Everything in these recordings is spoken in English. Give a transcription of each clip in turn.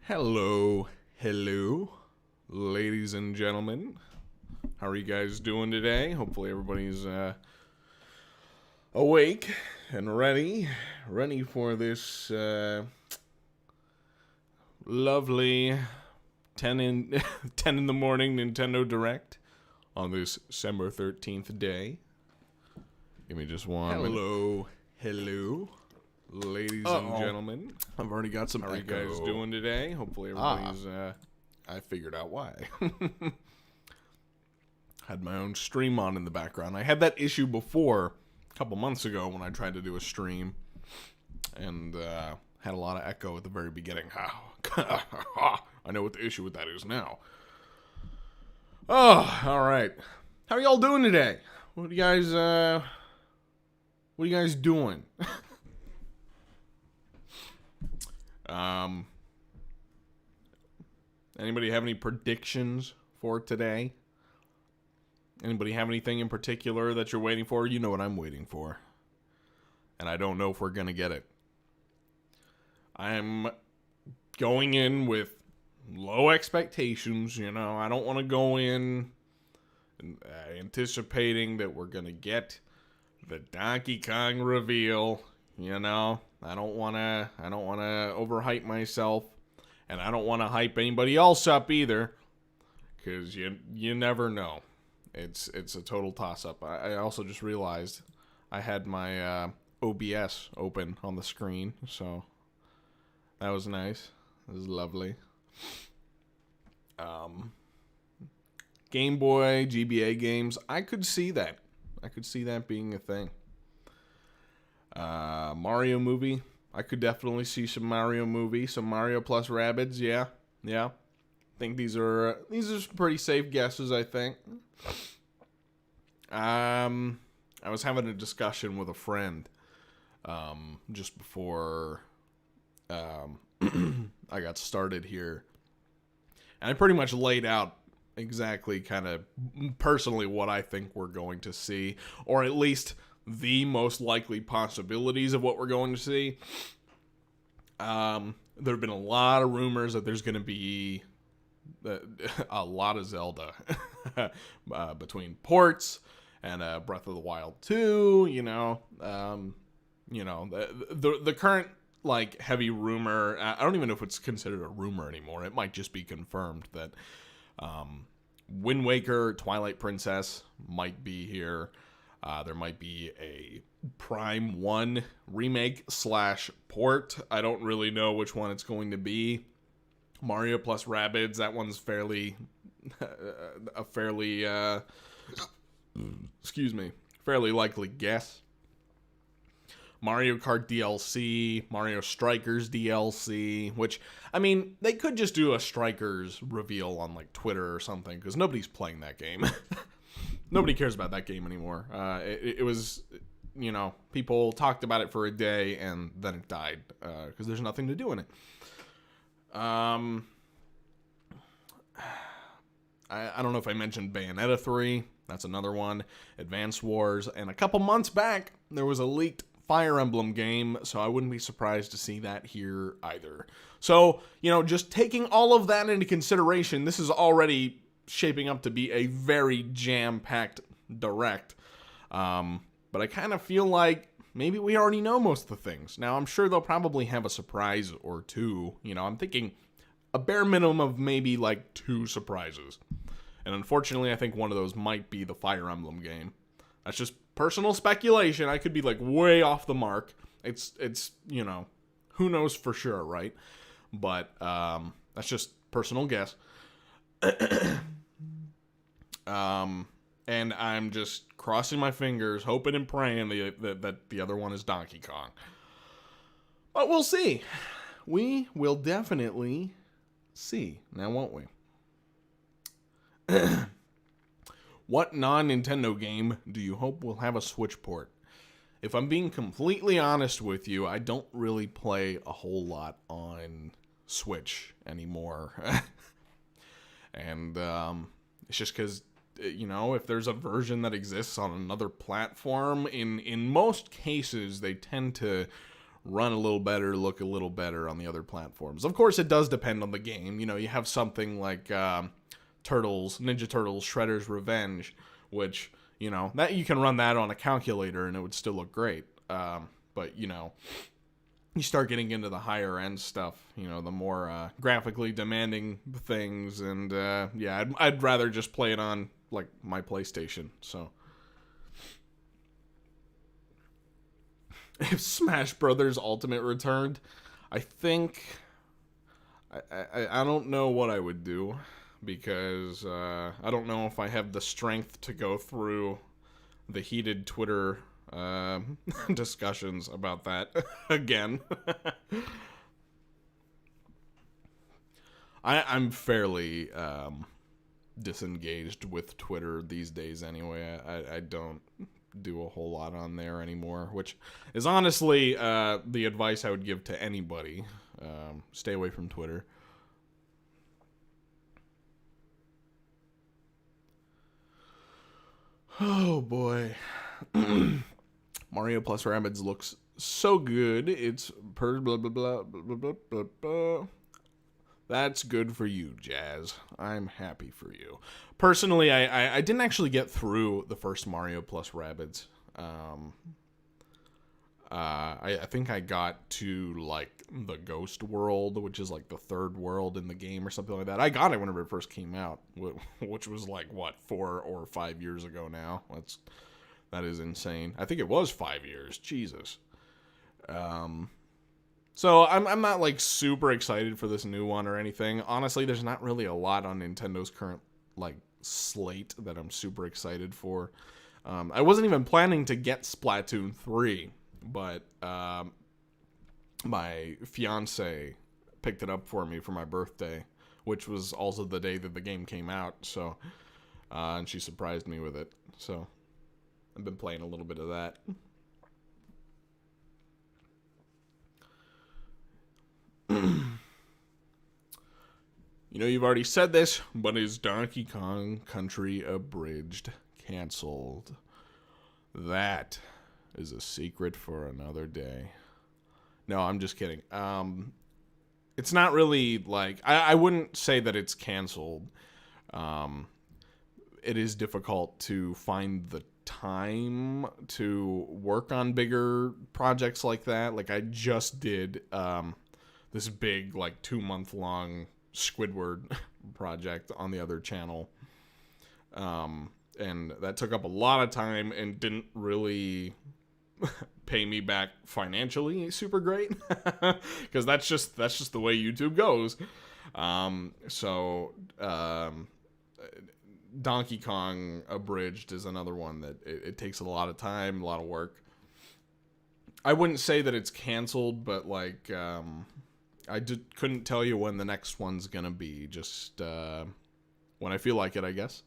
Hello, ladies and gentlemen. How are you guys doing today? Hopefully everybody's awake and ready for this lovely 10 in 10 in the morning Nintendo Direct on this December 13th day. Give me just one. Hello. Ladies and gentlemen, I've already got some how are you echo. guys doing today? Hopefully everybody's, I figured out why. Had my own stream on in the background. I had that issue before, a couple months ago, when I tried to do a stream, and had a lot of echo at the very beginning. I know what the issue with that is now. Oh, alright. How are y'all doing today? What are you guys doing? Anybody have any predictions for today? Anybody have anything in particular that you're waiting for? You know what I'm waiting for. And I don't know if we're going to get it. I'm going in with low expectations, I don't want to go in anticipating that we're going to get the Donkey Kong reveal, I don't want to overhype myself, and I don't want to hype anybody else up either, because you never know. It's a total toss-up. I also just realized I had my OBS open on the screen, so that was nice. It was lovely. Game Boy, GBA games, I could see that. I could see that being a thing. Mario movie. I could definitely see some Mario movie, some Mario plus Rabbids. Yeah. I think these are some pretty safe guesses, I think. I was having a discussion with a friend just before I got started here. And I pretty much laid out exactly kind of personally what I think we're going to see, or at least the most likely possibilities of what we're going to see. There have been a lot of rumors that there's going to be a lot of Zelda between ports and Breath of the Wild 2. The current heavy rumor. I don't even know if it's considered a rumor anymore. It might just be confirmed that Wind Waker, Twilight Princess might be here. There might be a Prime 1 remake / port. I don't really know which one it's going to be. Mario plus Rabbids, that one's fairly fairly likely guess. Mario Kart DLC, Mario Strikers DLC, which, they could just do a Strikers reveal on Twitter or something, because nobody's playing that game. Nobody cares about that game anymore. It was, people talked about it for a day and then it died because there's nothing to do in it. I don't know if I mentioned Bayonetta 3. That's another one. Advance Wars. And a couple months back, there was a leaked Fire Emblem game, so I wouldn't be surprised to see that here either. So, just taking all of that into consideration, this is already shaping up to be a very jam-packed direct. But I kind of feel like maybe we already know most of the things. Now, I'm sure they'll probably have a surprise or two. I'm thinking a bare minimum of maybe 2 surprises. And unfortunately, I think one of those might be the Fire Emblem game. That's just personal speculation. I could be way off the mark. It's who knows for sure, right? But that's just personal guess. And I'm just crossing my fingers, hoping and praying that the other one is Donkey Kong. But we'll see. We will definitely see. Now, won't we? What non-Nintendo game do you hope will have a Switch port? If I'm being completely honest with you, I don't really play a whole lot on Switch anymore. And it's just because, if there's a version that exists on another platform, in most cases, they tend to run a little better, look a little better on the other platforms. Of course, it does depend on the game. You know, you have something like Ninja Turtles, Shredder's Revenge, which, you know, that you can run that on a calculator and it would still look great. But, you know, you start getting into the higher end stuff, you know, the more graphically demanding things, and yeah, I'd rather just play it on like my PlayStation. So if Smash Brothers Ultimate returned, I think I don't know what I would do, because I don't know if I have the strength to go through the heated Twitter discussions about that again. I'm fairly disengaged with Twitter these days anyway. I don't do a whole lot on there anymore, which is honestly the advice I would give to anybody. Stay away from Twitter. Oh boy. Mario plus Rabbids looks so good. It's per blah blah blah blah blah blah blah. That's good for you, Jazz. I'm happy for you. Personally, I didn't actually get through the first Mario plus Rabbids. I think I got to like the Ghost World, which is like the third world in the game or something like that. I got it whenever it first came out, which was like what, 4 or 5 years ago now. That is insane. I think it was 5 years. Jesus. So I'm not like super excited for this new one or anything. Honestly, there's not really a lot on Nintendo's current like slate that I'm super excited for. I wasn't even planning to get Splatoon 3, but my fiance picked it up for me for my birthday, which was also the day that the game came out. So, and she surprised me with it. So I've been playing a little bit of that. You know, you've already said this, but is Donkey Kong Country Abridged canceled? That is a secret for another day. No, I'm just kidding. It's not really like, I wouldn't say that it's canceled. It is difficult to find the time to work on bigger projects like that. Like I just did this big like 2-month-long Squidward project on the other channel, and that took up a lot of time and didn't really pay me back financially super great, because that's just the way YouTube goes. Donkey Kong Abridged is another one that it takes a lot of time, a lot of work. I wouldn't say that it's canceled, but like I couldn't tell you when the next one's gonna be. Just when I feel like it, I guess.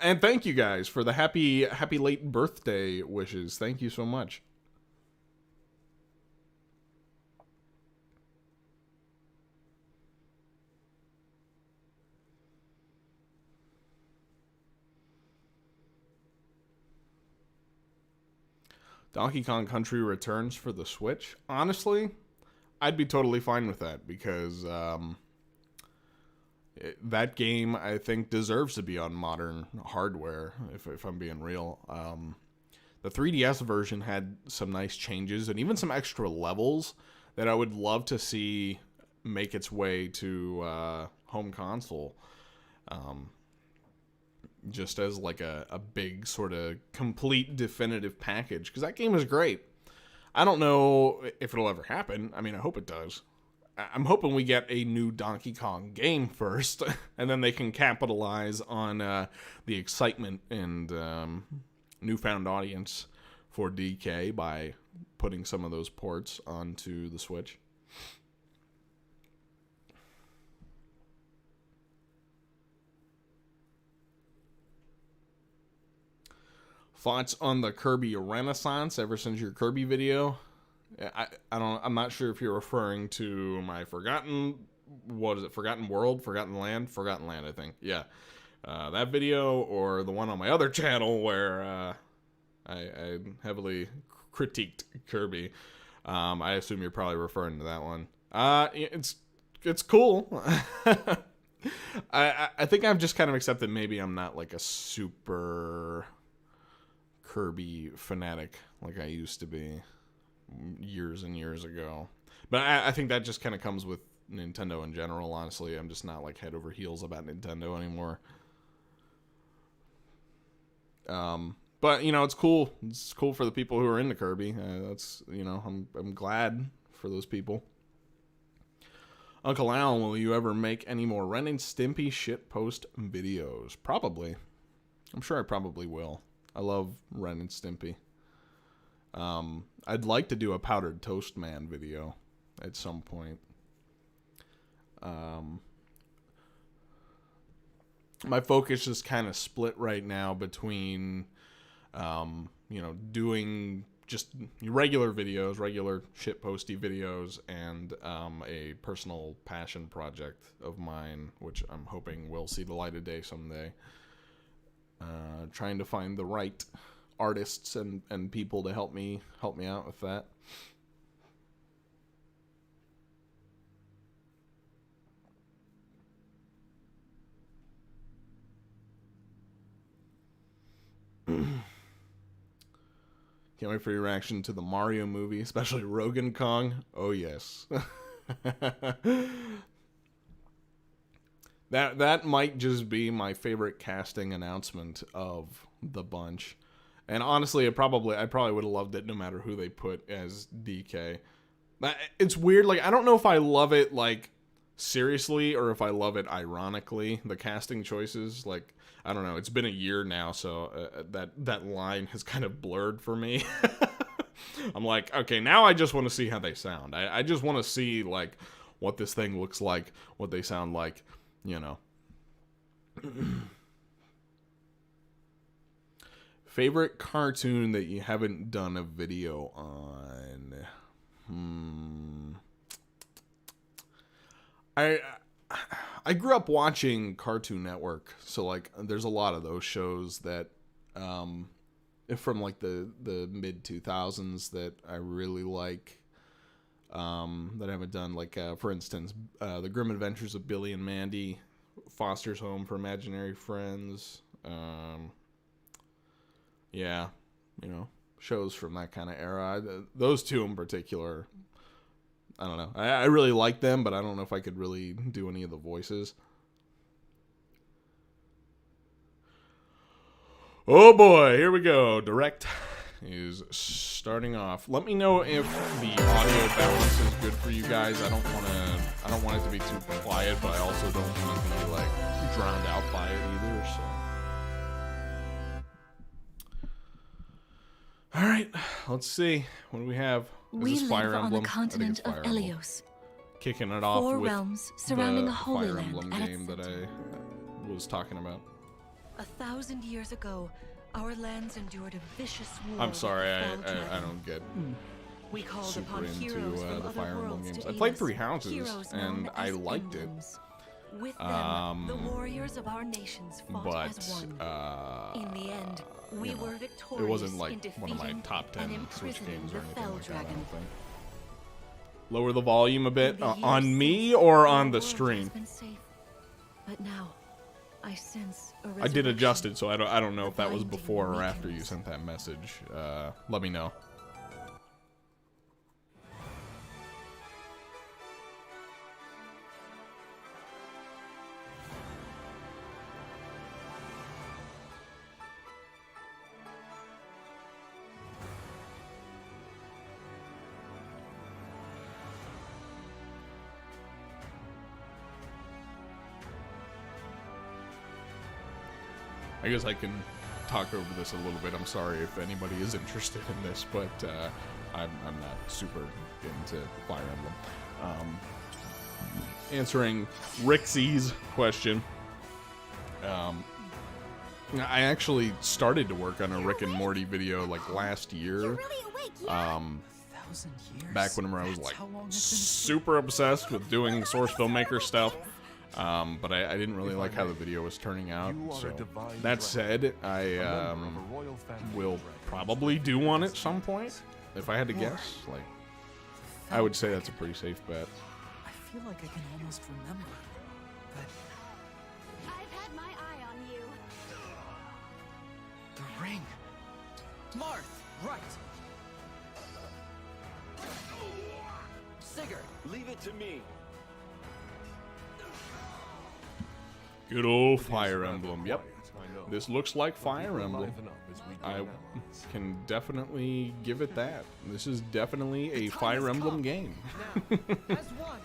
And thank you guys for the happy late birthday wishes. Thank you so much. Donkey Kong Country returns for the Switch. Honestly, I'd be totally fine with that, because that game, I think, deserves to be on modern hardware, if I'm being real. The 3DS version had some nice changes and even some extra levels that I would love to see make its way to home console. Just as like a big sort of complete definitive package, because that game is great. I don't know if it'll ever happen. I mean, I hope it does. I'm hoping we get a new Donkey Kong game first, and then they can capitalize on the excitement and newfound audience for DK by putting some of those ports onto the Switch. Thoughts on the Kirby Renaissance ever since your Kirby video? I'm not sure if you're referring to my Forgotten World, Forgotten Land, I think. Yeah. That video, or the one on my other channel where I heavily critiqued Kirby. I assume you're probably referring to that one. It's cool. I think I've just kind of accepted maybe I'm not like a super Kirby fanatic like I used to be years and years ago. But I think that just kind of comes with Nintendo in general, honestly. I'm just not like head over heels about Nintendo anymore. But you know, it's cool. It's cool for the people who are into Kirby. That's, you know, I'm glad for those people. Uncle Al, will you ever make any more Ren and Stimpy shitpost videos? Probably. I'm sure I probably will. I love Ren and Stimpy. I'd like to do a Powdered Toast Man video at some point. My focus is kind of split right now between, you know, doing just regular videos, regular shitposty videos, and a personal passion project of mine, which I'm hoping will see the light of day someday. Trying to find the right artists and people to help me out with that. Can't wait for your reaction to the Mario movie, especially Rogan Kong. Oh yes. That might just be my favorite casting announcement of the bunch. And honestly, I probably would have loved it no matter who they put as DK. It's weird, like I don't know if I love it like seriously or if I love it ironically, the casting choices. Like, I don't know, it's been a year now, so that line has kind of blurred for me. I'm like, okay, now I just want to see how they sound. I just want to see like what this thing looks like, what they sound like, you know. Favorite cartoon that you haven't done a video on? I grew up watching Cartoon Network, so like there's a lot of those shows that from like the mid 2000s that I really like, that I haven't done, like for instance, The Grim Adventures of Billy and Mandy, Foster's Home for Imaginary Friends, yeah, you know, shows from that kind of era. Those two in particular, I don't know. I really like them, but I don't know if I could really do any of the voices. Oh boy, here we go. Direct is starting off. Let me know if the audio balance is good for you guys. I don't want it to be too quiet, but I also don't want it to be like drowned out by it either, so. All right, let's see. What do we have? We live on the continent of Elios. Kicking it off Four with realms surrounding the a holy Fire land Emblem at game its that center. I was talking about. 1,000 years ago, our lands endured a vicious war. I'm sorry, with the Foul I Dragon. don't get We called super upon into heroes from the other Fire Emblem worlds games. to I aid played us. 3 Houses, Heroes and known I as liked it. emblems. With them, the warriors of our nations fought But as one. In the end, we you know, were victorious it wasn't in like one of my defeating top 10 and Switch imprisoning games or the anything Fell like that, I Dragon. don't think. Lower the volume a bit. In the years On me since, or our on the world has stream? been safe. But now, I sense a I did adjust resurrection. it, so I don't know if that was The before or binding after you weakens. sent that message. Let me know. I guess I can talk over this a little bit. I'm sorry if anybody is interested in this, but I'm not super into Fire Emblem. Answering Rixie's question, I actually started to work on a Rick and Morty video like last year. Back whenever I was like super obsessed with doing Source Filmmaker stuff. But I didn't really like how the video was turning out. So that said, I will probably do one at some point. if I had to guess, like, I would say that's a pretty safe bet. I feel like I can almost remember, but I've had my eye on you. the ring. Marth, right. Sigurd, Leave it to me. Good old Fire Emblem. Yep. This looks like Fire Emblem. I can definitely give it that. This is definitely a Fire Emblem game. as one.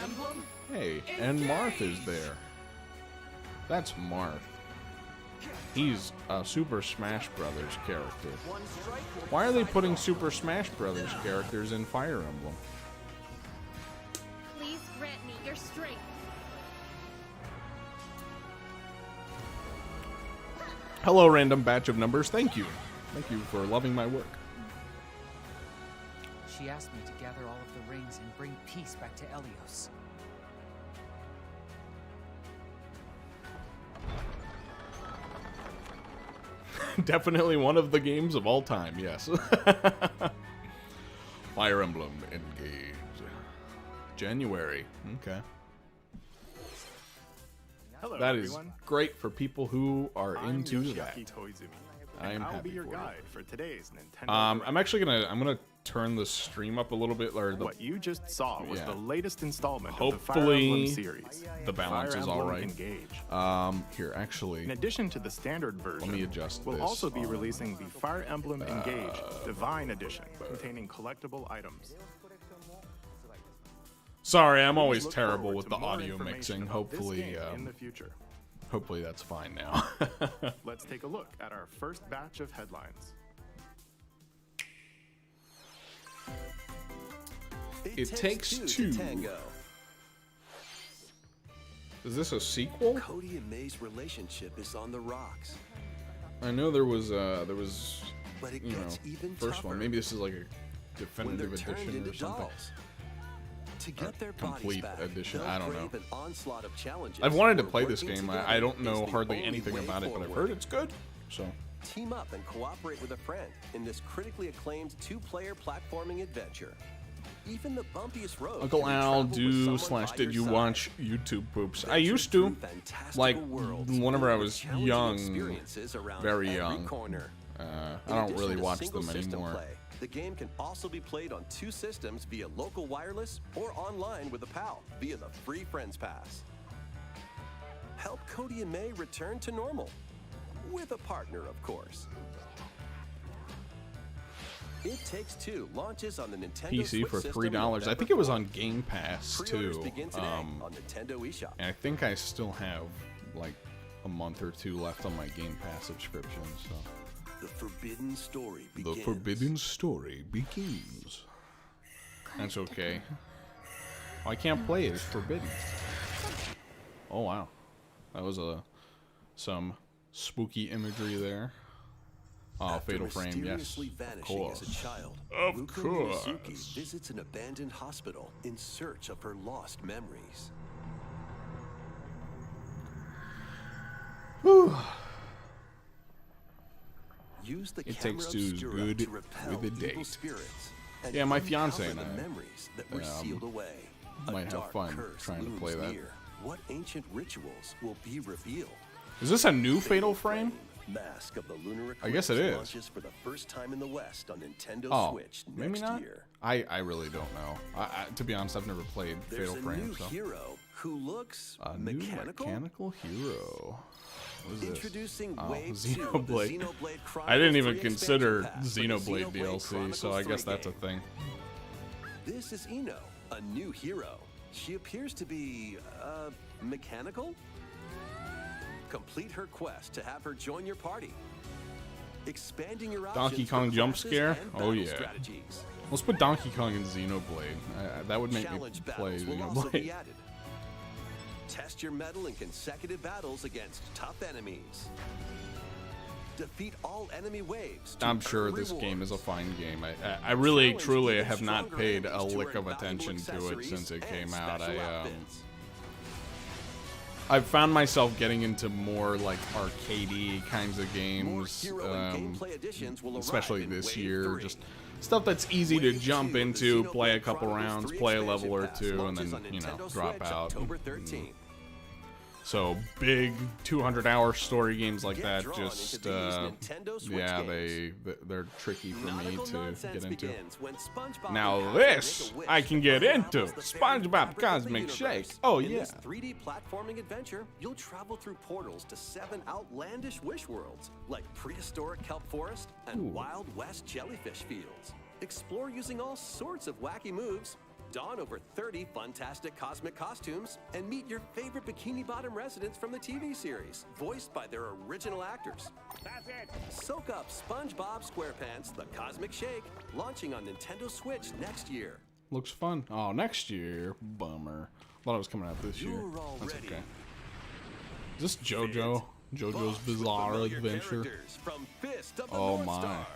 Emblem. Hey, and Marth is there. That's Marth. He's a Super Smash Brothers character. Why are they putting Super Smash Brothers characters in Fire Emblem? Please grant me your strength. Hello, random batch of numbers. Thank you. Thank you for loving my work. She asked me to gather all of the rings and bring peace back to Elios. Definitely one of the games of all time, yes. Fire Emblem Engage. January. Okay. Hello, That is everyone. great for people who are I'm into that. Yoshiaki Toizumi. I am I'll happy be your for you. guide for today's Nintendo. I'm actually gonna turn the stream up a little bit, or the What you just saw was Yeah. the latest installment of the Fire Hopefully, Emblem series. the balance Fire is Emblem all right. Engage. Here actually. In addition to the standard version, me adjust we'll this also be on, releasing the Fire Emblem Engage Divine Edition, containing collectible items. Sorry, I'm Please always look terrible forward with to the more audio information mixing. about this Hopefully, game in the future. hopefully that's fine now. Let's take a look at our first batch of headlines. It Takes Two. to tango. Is this a sequel? Cody and May's relationship is on the rocks, I know there was but it you know, gets even first tougher one. Maybe this is like a when they're definitive turned edition into or something. dolls. To get their complete bodies back, edition, they'll I don't know. brave an onslaught of challenges. I've wanted to where play this working game. together I don't is know the hardly only anything way about it, but I've forward. heard it's good. So Team up and cooperate with a friend in this critically acclaimed two-player platforming adventure. Even the bumpiest road. Uncle can be Al, traveled with someone slash by did you your side. watch YouTube poops? I Venture used to, through fantastical like worlds whenever I filled with was challenging young, experiences around very every young. corner. I In don't addition really to watch single them system anymore. play, the game can also be played on two systems via local wireless or online with a pal via the free Friends Pass. Help Cody and May return to normal. With a partner, of course. It Takes Two launches on the Nintendo PC Switch for system $3. I think it was on Game Pass Pre-orders too. begin today on Nintendo eShop. And I think I still have like a month or two left on my Game Pass subscription. So The forbidden story begins. the forbidden story begins. That's okay. Oh, I can't play it. It's forbidden. Oh wow, that was some spooky imagery there. Oh, After Fatal Frame, yes, mysteriously of vanishing as a course. child, Of Ruka course. Miyazuki visits an abandoned hospital in search of her lost memories. Use the It camera Takes Two is obscura good to repel with a evil date. spirits and Yeah, my uncover fiancé and the I, memories that were sealed away. A might have dark fun curse trying to looms play that. near. What ancient rituals will be revealed? Is this a new Fatal Frame? Mask of the Lunar I guess it Eclipse is. launches for the first time in the West on Nintendo Oh, Switch maybe next not. year. I really don't know. To be honest, I've never played There's Fatal a Frame. new So. hero who looks A mechanical. new mechanical hero. What is this? Introducing Oh, Wave 2, Xenoblade. the Xenoblade Chronicles I didn't even 3 consider expansion pass for the Xenoblade DLC, so I Chronicles guess 3 that's a game. thing. This is Ino, a new hero. She appears to be, mechanical? Complete her quest to have her join your party. Expanding your options Donkey for Kong jump classes scare? and Oh, battle yeah. strategies. Let's put Donkey Kong in Xenoblade. That would make me Challenge play battles will also be Xenoblade. added. Test your mettle in consecutive battles against tough enemies. Defeat all enemy waves. to I'm sure earn this game is a rewards. fine game. I really, Challenge truly even have not stronger paid a enemies to lick earn of valuable attention to it accessories since it and came out. special outfits. I've found myself getting into more like arcadey kinds of More games, hero and gameplay additions will especially arrive in this Wave year. 3. Just stuff that's easy to jump into, play a couple rounds, play a level or two, and then, you know, drop out. So big 200-hour story games like that, just yeah, they're tricky for me to get into. Now this I can get into. SpongeBob Cosmic Shake. Oh yeah. In this 3D platforming adventure, you'll travel through portals to 7 outlandish wish worlds, like prehistoric kelp forest and Wild West jellyfish fields. Explore using all sorts of wacky moves, don over 30 fantastic cosmic costumes, and meet your favorite Bikini Bottom residents from the TV series, voiced by their original actors. That's it! Soak up SpongeBob SquarePants The Cosmic Shake, launching on Nintendo Switch next year. Looks fun. Oh, next year. Bummer. Thought it was coming out this year. That's okay. Is this JoJo? JoJo's Bizarre Adventure? From Fist of the Oh North my. Star.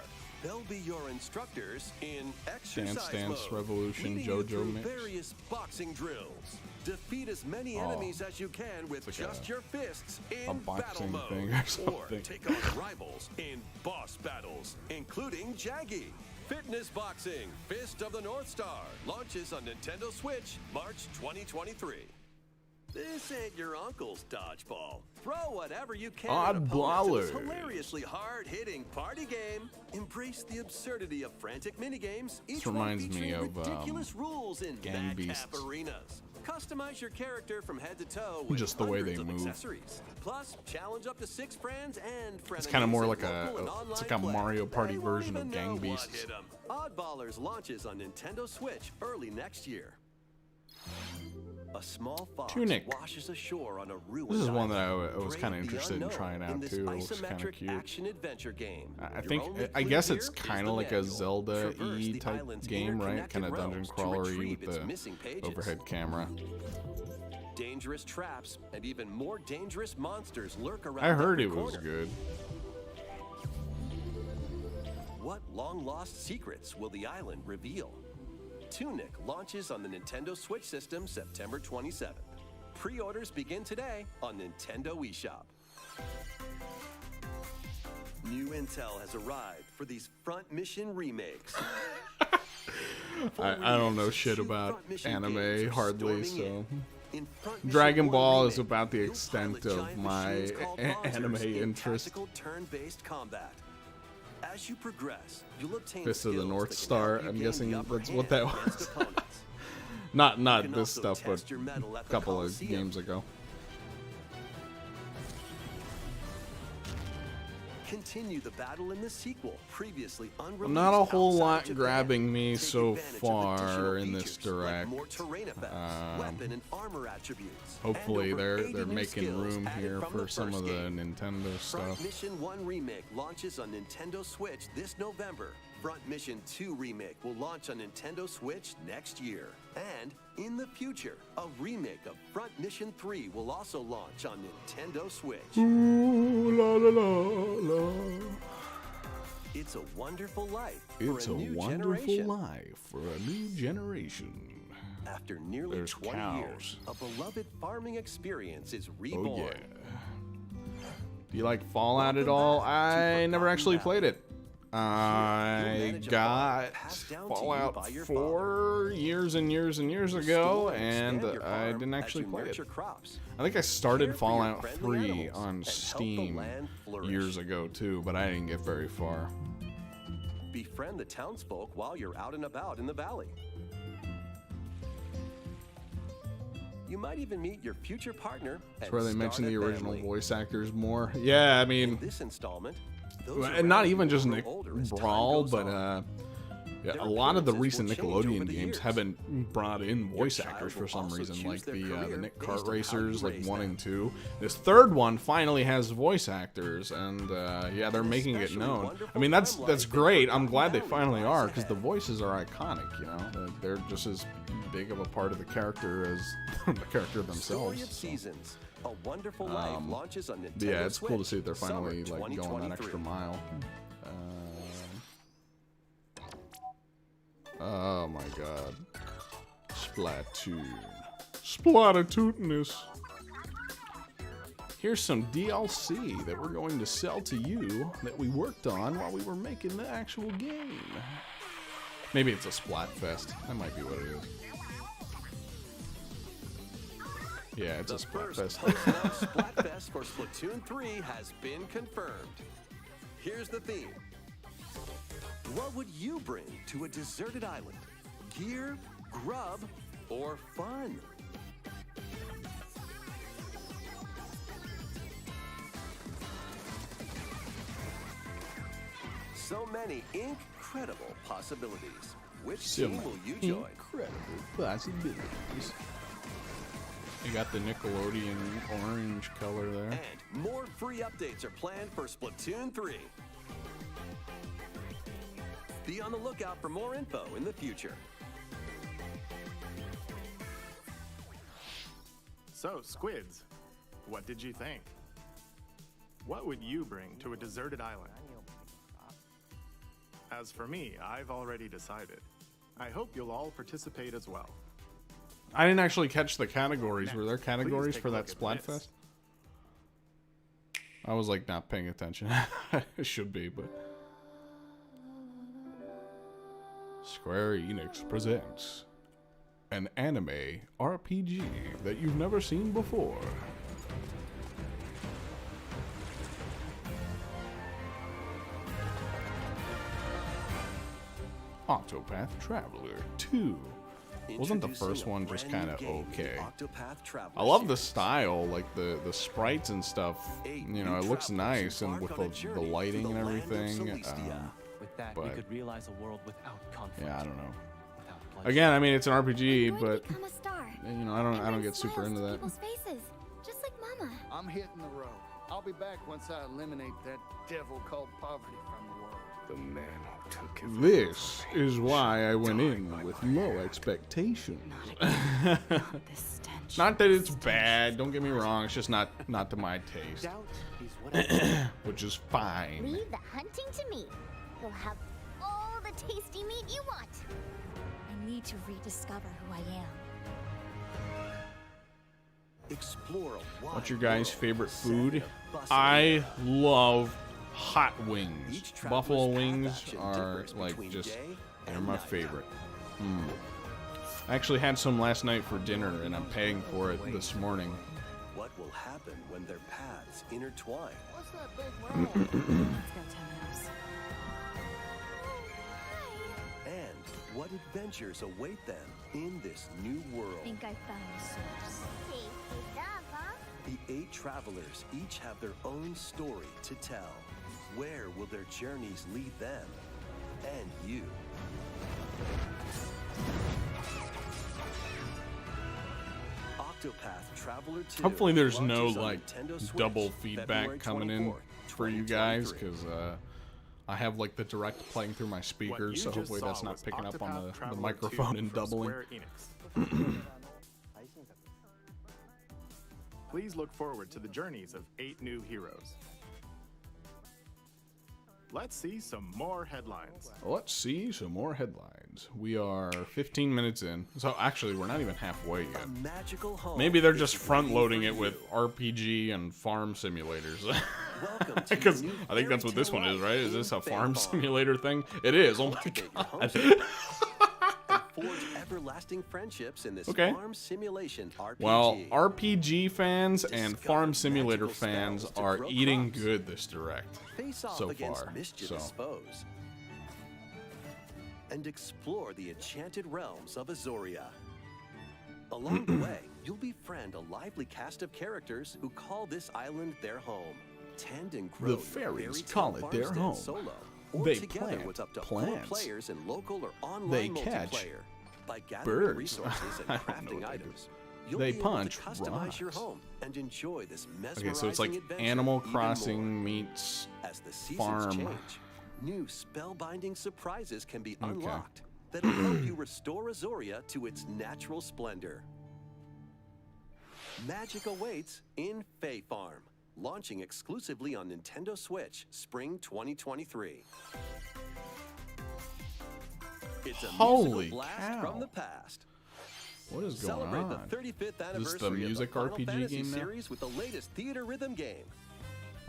They'll be your instructors in exercise Dance mode, Revolution leading you JoJo through mix. various boxing drills. Defeat as many enemies as you can with It's like just your fists a in battle boxing mode, thing or something. take on rivals in boss battles, including Jaggy. Fitness Boxing Fist of the North Star launches on Nintendo Switch March 2023. This ain't your uncle's dodgeball. Throw whatever you can at opponents in this Oddballers. hilariously hard-hitting party game. Embrace the absurdity of frantic minigames. Each reminds one me featuring of, ridiculous rules in Gang madcap Beasts. arenas. Customize your character from head to toe with Just the way they hundreds of move. accessories. Plus, challenge up to 6 friends and frenemies. It's kind of more in like local and it's like online a play. Mario Party They won't version of even Gang know what Beasts. hit 'em. Oddballers launches on Nintendo Switch early next year. A small fox Tunic. washes ashore on a ruined This is one that island. I was Brave kind of the interested in unknown trying out in this too. It looks kind of isometric cute. action-adventure game. I Your think only I clue guess here it's is kind the of like a manual. Zelda-y Traverse the type island's game, right? interconnected Kind of dungeon roads to crawlery retrieve with its the missing pages. overhead camera. Dangerous traps and even more dangerous monsters lurk around. I heard every it was corner. good. What long-lost secrets will the island reveal? Tunic launches on the Nintendo Switch system September 27th. Pre-orders begin today on Nintendo eShop. New intel has arrived for these Front Mission remakes. I don't know shit about Front Mission anime games are hardly, storming so in Front Mission Dragon 1 Ball is remake, about the you'll extent pilot of giant my machines called anime monsters in interest. tactical turn-based combat. As you progress, you'll obtain Fist of the skills North that can Star. help you I'm gain guessing the upper that's what that hand against was. opponents. Not You can this also stuff, but test your mettle at a the couple of Coliseum. games ago. Continue the battle in the sequel, previously unreleased. Not a whole outside lot Japan. grabbing me Take so advantage of far additional in this features like direct. more terrain effects, weapon and armor attributes. Hopefully and over 80 they're new making skills room added here from for the some first of the game. Nintendo Front stuff. Mission 1 Remake launches on Nintendo Switch this November. Front Mission 2 Remake will launch on Nintendo Switch next year. And in the future, a remake of Front Mission 3 will also launch on Nintendo Switch. Ooh, la, la, la, la. It's a wonderful life It's for a a new wonderful generation. life for a new generation. After nearly There's 20 cows. years, a beloved farming experience is Oh reborn. yeah. Do you like Fallout at all? I never actually played it. I got Fallout 4 years and years and years ago, and I didn't actually play it. I think I started Fallout 3 on Steam years ago too, but I didn't get very far. Befriend the townsfolk while you're out and about in the valley. You might even meet your future partner. That's where they mention the original voice actors more. Yeah, I mean, This installment, and not even just Nick Brawl, but yeah, a lot of the recent Nickelodeon games haven't brought in voice actors for some reason, like the Nick Kart Racers, like 1 and 2. This third one finally has voice actors, and yeah, they're making it known. I mean, that's great. I'm glad they finally are, because the voices are iconic. You know, they're just as big of a part of the character as the character themselves. So. A Wonderful Life launches on Nintendo Yeah, it's cool to Switch, see that they're finally summer like going that 2023. extra mile. Oh my god. Splatoon. Splatatootness. Here's some DLC that we're going to sell to you that we worked on while we were making the actual game. Maybe it's a Splatfest. That might be what it is. Yeah, it's The a first Splatfest. post-launch Splatfest for Splatoon 3 has been confirmed. Here's the theme. What would you bring to a deserted island? Gear, grub, or fun? So many incredible possibilities. Which team will you join? Incredible possibilities. You got the Nickelodeon orange color there. And more free updates are planned for Splatoon 3. Be on the lookout for more info in the future. So, Squids, what did you think? What would you bring to a deserted island? As for me, I've already decided. I hope you'll all participate as well. I didn't actually catch the categories. Were there categories take for a that look at this. Splatfest? I was like not paying attention. It should be, but Square Enix presents an anime RPG that you've never seen before. Octopath Traveler 2. Wasn't the first one just kind of okay? I love the style, like the sprites and stuff. You know, it looks nice and with the lighting and everything. With that, but- we could realize a world without conflict. Yeah, I don't know. Without bloodshed. Again, I mean, it's an RPG, I'm going but to become a star. you know, I don't get super into that. People's faces, just like Mama. I'm hitting the road. I'll be back once I eliminate that devil called poverty from the world. The man who took him. This is why I went in with low expectations. This stench. Not that it's bad. Don't get me wrong. It's just not to my taste, Doubt is what I which is fine. Leave the hunting to me. You'll have all the tasty meat you want. I need to rediscover who I am. Explore a wide What's your guys' world favorite set in food? a bustling I area. love hot wings. Each traveler's Buffalo path wings action are differs like between just day they're and my night. favorite. I actually had some last night for dinner, and I'm paying for it this morning. What will happen when their paths intertwine? What's that big round? Let's go, Temenos. And what adventures await them in this new world? I think I found the source. Tasty stuff, huh? The 8 travelers each have their own story to tell. Where will their journeys lead them and you? Octopath Traveler 2. Hopefully, there's no launches on like Nintendo Switch, double feedback February coming in 24th, for you guys 2023. because I have like the direct playing through my speakers, so hopefully that's not picking up on the microphone and doubling. Please look forward to the journeys of 8 new heroes. Let's see some more headlines. Let's see some more headlines. We are 15 minutes in, so actually we're not even halfway yet. A magical home Maybe they're is just waiting front loading for it with you. RPG and farm simulators. Welcome to Because your new I think that's what this fairy one tale is, right? Is life this a in farm Fae Farm. simulator thing? It is. Oh my Cultivate your god. homestead and forge everlasting friendships in this Okay. farm simulation RPG. Well, RPG fans and Discover farm simulator magical fans spells to are grow eating crops. good this direct Face off so against far. mischievous So foes and explore the enchanted realms of Azoria. Along the way, you'll befriend a lively cast of characters who call this island their home. Tend and grow The your fairies fairy tale call it their farmstead home. Solo, or They together plant with up to plants. 4 players in local or online They catch multiplayer. By gathering birds. resources I and don't know crafting what they do. items, you'll They be able punch to customize your rocks. home and enjoy this mesmerizing okay, so it's like adventure Animal even Crossing more. meets As the seasons farm. change, new spellbinding surprises can be Okay. unlocked that'll help you restore Azoria to its natural splendor. Magic awaits in Fae Farm, launching exclusively on Nintendo Switch spring 2023. It's a Holy musical blast cow. from the past. What is going Celebrate on? the 35th anniversary the music of the Final RPG Fantasy game now? series with the latest theater rhythm game.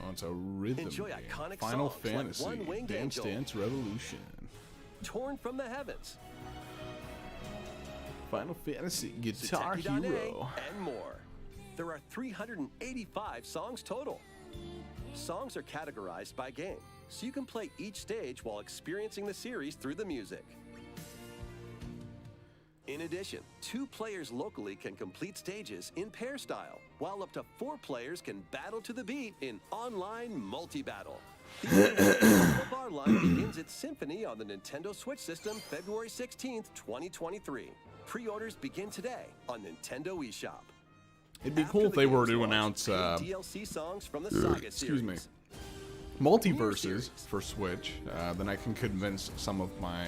Oh, it's a rhythm Enjoy game. iconic Final songs like Fantasy One Winged Dance Angel. Dance Revolution. torn from the heavens, Final Fantasy Guitar Sutekidane, Hero. and more. There are 385 songs total. Songs are categorized by game, so you can play each stage while experiencing the series through the music. In addition, 2 players locally can complete stages in pair style, while up to 4 players can battle to the beat in online multi-battle. The bar line begins its symphony on the Nintendo Switch system February 16th, 2023. Pre-orders begin today on Nintendo eShop. It'd be After cool if the they were game's to launch, announce paid DLC songs from the Saga excuse me, series. multiverses series. for Switch. Then I can convince some of my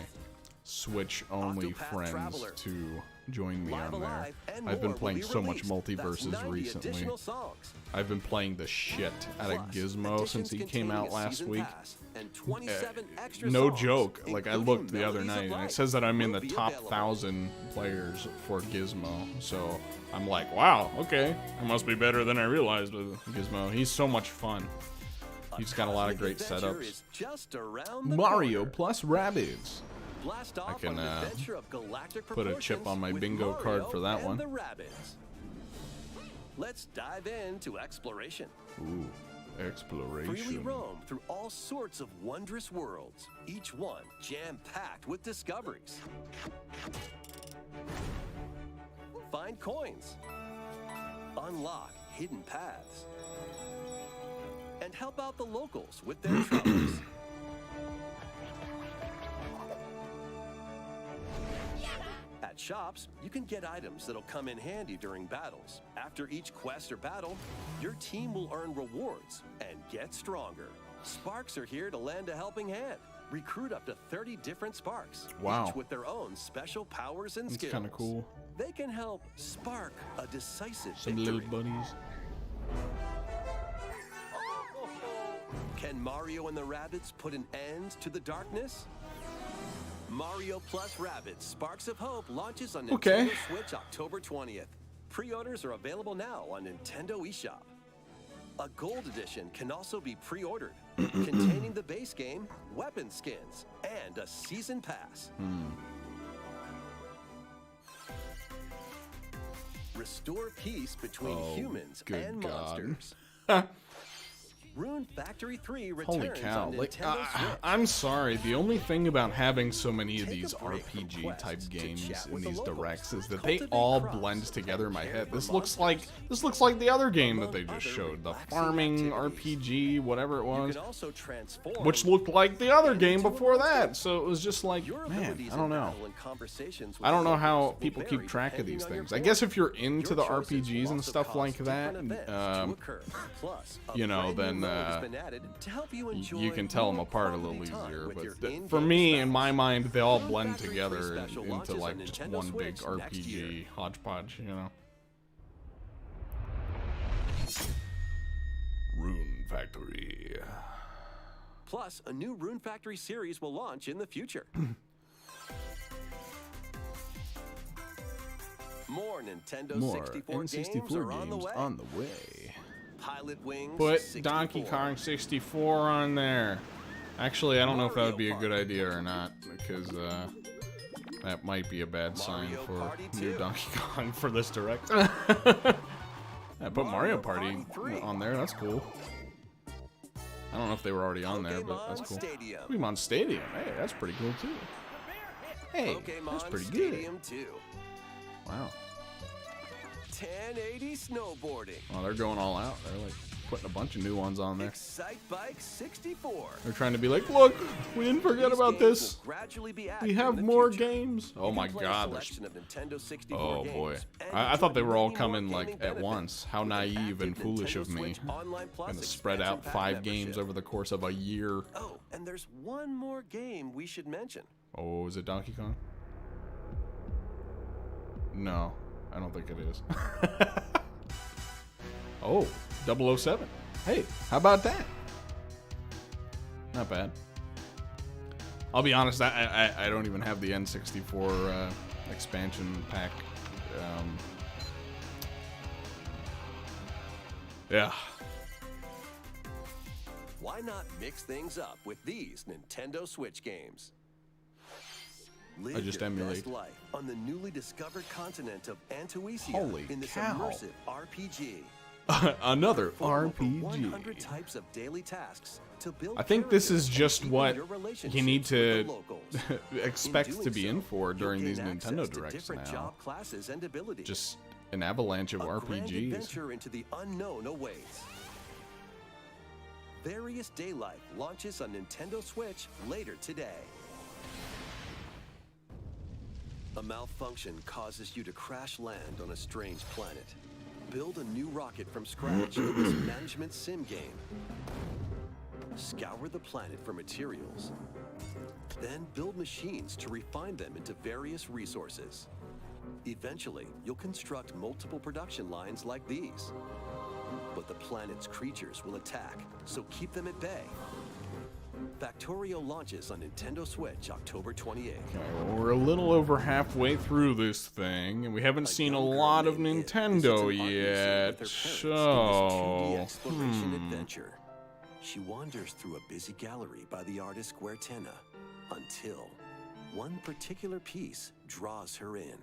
Switch-only Octopath friends Traveler. to join me Live on there. Alive and I've been more will playing be so much released. That's multiverses 90 recently. additional songs. I've been playing the shit out of Plus, Gizmo since he editions came out containing a last season week. pass and 27 extra No songs, joke. Like, I including looked the other Melodies of night and it Life, says that I'm in will the be top available. 1,000 players for Gizmo. So I'm like, wow, okay. I must be better than I realized with Gizmo. He's so much fun. He's got a lot of great Adventure setups. is just around the Mario corner. plus Rabbids. Blast off can, on an adventure of galactic put a chip proportions on my with bingo Mario card for that and one. The Rabbids. Let's dive into exploration. Ooh, exploration. Freely roam through all sorts of wondrous worlds, each one jam-packed with discoveries. Find coins, unlock hidden paths, and help out the locals with their troubles. At shops, you can get items that'll come in handy during battles. After each quest or battle, your team will earn rewards and get stronger. Sparks are here to lend a helping hand. Recruit up to 30 different Sparks, Wow. each with their own special powers and That's skills. kind of cool. They can help spark a decisive Some victory. little buddies. Can Mario and the Rabbids put an end to the darkness? Mario plus Rabbids Sparks of Hope launches on Nintendo Okay. Switch October 20th. Pre-orders are available now on Nintendo eShop. A gold edition can also be pre-ordered, containing the base game, weapon skins, and a season pass. Restore peace between Oh, humans good and God. monsters. Rune Factory 3 returns Holy cow. on Like, Nintendo Switch. I'm sorry. The only thing about having so many of Take a these break from RPG quests type to games chat in with the these locals. directs is that they Cultivate all crops blend together in my and head. care This for looks monsters. like the other game that Among they just other showed, the relaxing farming activities. RPG, whatever it You was, can also transform which looked like the other game into a before monster. that. So it was just like, Your man, abilities I don't in know. battle and conversations with I don't know locals how will people vary keep track of depending these on your things. I form. guess if you're into Your the choices will RPGs and also stuff cause like that, different events to occur. Plus, a you know, brand new then mode has been added to help you enjoy you can tell them more apart a quality little time easier. with your But in-game for me, in spouse. my mind, they all Rune blend Factory together 3 Special into launches like on just Nintendo one big Switch next year. RPG hodgepodge, you know. Rune Factory. Plus, a new Rune Factory series will launch in the future. More Nintendo More 64 N64 games are on the way. on the way. Pilot Wings Put 64. Donkey Kong 64 on there. Actually, I don't know if that would be a good idea or not, because that might be a bad sign Mario for Party new 2. Donkey Kong for this direct. I put Mario Party 3. on there. That's cool. I don't know if they were already on there, but that's Pokemon cool. Stadium. Pokemon Stadium. Hey, that's pretty cool too. Hey, that's Pokemon pretty good. Stadium 2. Wow. 1080 snowboarding. Well, they're going all out. They're like putting a bunch of new ones on there. Excite Bike 64. They're trying to be like, look, we didn't forget These about games this. will gradually be added We in have the more future. games. Oh You my can play a God, there's selection of Nintendo 64 oh games boy, and I thought they enjoy were all many more coming like gaming at benefits once. How with naive and active foolish Nintendo of me. Switch Online Plus Gonna spread expansion out pack 5 games membership. over the course of a year. Oh, and there's one more game we should mention. Oh, is it Donkey Kong? No, I don't think it is. Oh, 007. Hey, how about that? Not bad. I'll be honest, I don't even have the N64 expansion pack. Yeah. Why not mix things up with these Nintendo Switch games? Live I just your emulate. best life on the newly discovered continent of Antuisia Holy in this cow. immersive RPG. Another Perform over RPG. 100 types of daily tasks to build I think this is characters and just deepen what your relationships you need with to the locals. expect In to doing be so, in for you'll during gain these access Nintendo to Directs different now. job classes and abilities. Just an avalanche of A grand RPGs. adventure into the unknown awaits. Various Day Life launches on Nintendo Switch later today. A malfunction causes you to crash land on a strange planet. Build a new rocket from scratch in this management sim game. Scour the planet for materials. Then build machines to refine them into various resources. Eventually, you'll construct multiple production lines like these. But the planet's creatures will attack, so keep them at bay. Factorio launches on Nintendo Switch October 28th. Okay, well, we're a little over halfway through this thing, and we haven't seen a lot of Nintendo yet. So, Exploration adventure. She wanders through a busy gallery by the artist Guertena until one particular piece draws her in.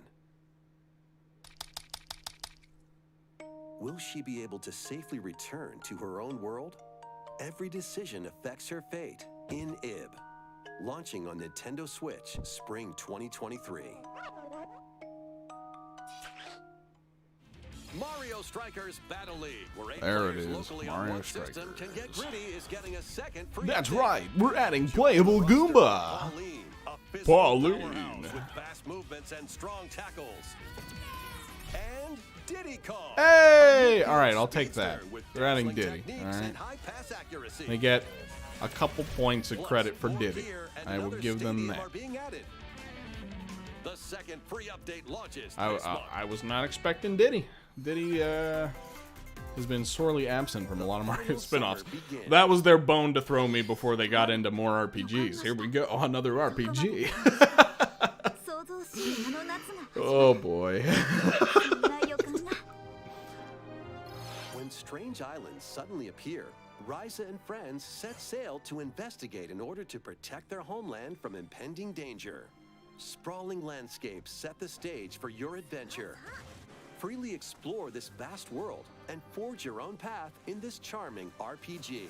Will she be able to safely return to her own world? Every decision affects her fate in Ib. Launching on Nintendo Switch Spring 2023. Mario Strikers Battle League, where 8 There it players is, locally on Mario one system can get Strikers. gritty, is getting a second free that's update. right, we're adding playable Goomba. Pauline, a physical Pauline. powerhouse with fast movements and strong tackles. And Diddy Kong. Hey! Alright, I'll take that. Speedster with They're adding dazzling Diddy. techniques Alright. and high pass accuracy. They get a couple points of Plus, credit for more Diddy. gear and I will another give them stadium that. are being added. The second free update launches this month. I was not expecting Diddy. Diddy has been sorely absent from a lot of Mario spin-offs. That was their bone to throw me before they got into more RPGs. Here we go, another RPG. Oh boy. When strange islands suddenly appear, Ryza and friends set sail to investigate in order to protect their homeland from impending danger. Sprawling landscapes set the stage for your adventure. Freely explore this vast world and forge your own path in this charming RPG.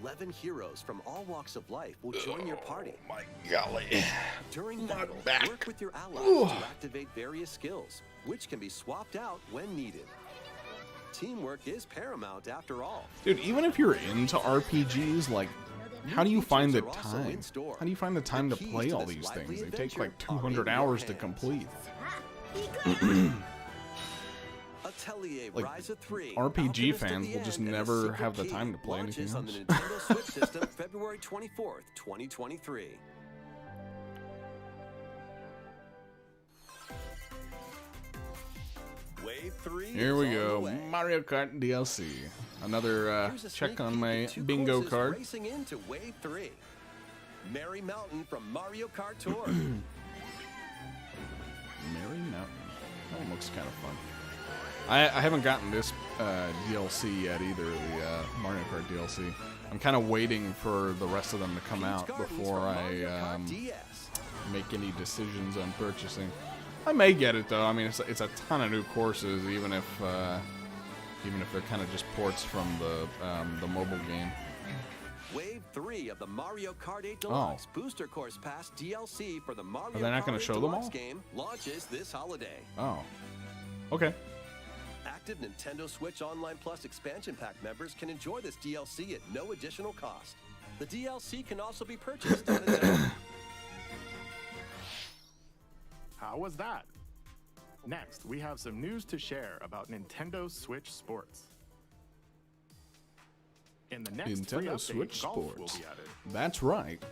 11 heroes from all walks of life will join your party. Oh my golly. During My battle, back. work with your allies to activate various skills, which can be swapped out when needed. Teamwork is paramount after all. Dude, even if you're into RPGs, like, how do you find the Features are also time? in store. How do you find the time to keys play to all this these lively things? They take like adventure are 200 in your hours to hands. complete. Atelier Like, Ryza 3, RPG Alchemist of fans the will just End, and never Secret have the Key time to play anything launches on the else. Nintendo Switch system February 24th, 2023. Wave 3 Here is we on the go, way. Mario Kart DLC. Another Here's a check sneak on peek my at 2 bingo courses card. Racing into Wave 3. Merry Mountain from Mario Kart Tour. Merry Mountain. That one looks kind of fun. I haven't gotten this DLC yet either, the Mario Kart DLC. I'm kind of waiting for the rest of them to come out Gardens before from I Mario Kart DS. make any decisions on purchasing. I may get it though. I mean, it's a ton of new courses, even if they're kind of just ports from the mobile game. Wave 3 of the Mario Kart 8 Deluxe Booster Course Pass DLC for the Mario Are they not Kart gonna 8 show them Deluxe all? game launches this holiday. Oh, okay. Active Nintendo Switch Online Plus expansion pack members can enjoy this DLC at no additional cost. The DLC can also be purchased on its own. How was that? Next, we have some news to share about Nintendo Switch Sports. In the next free Nintendo update, Switch golf Sports. will be added. That's right.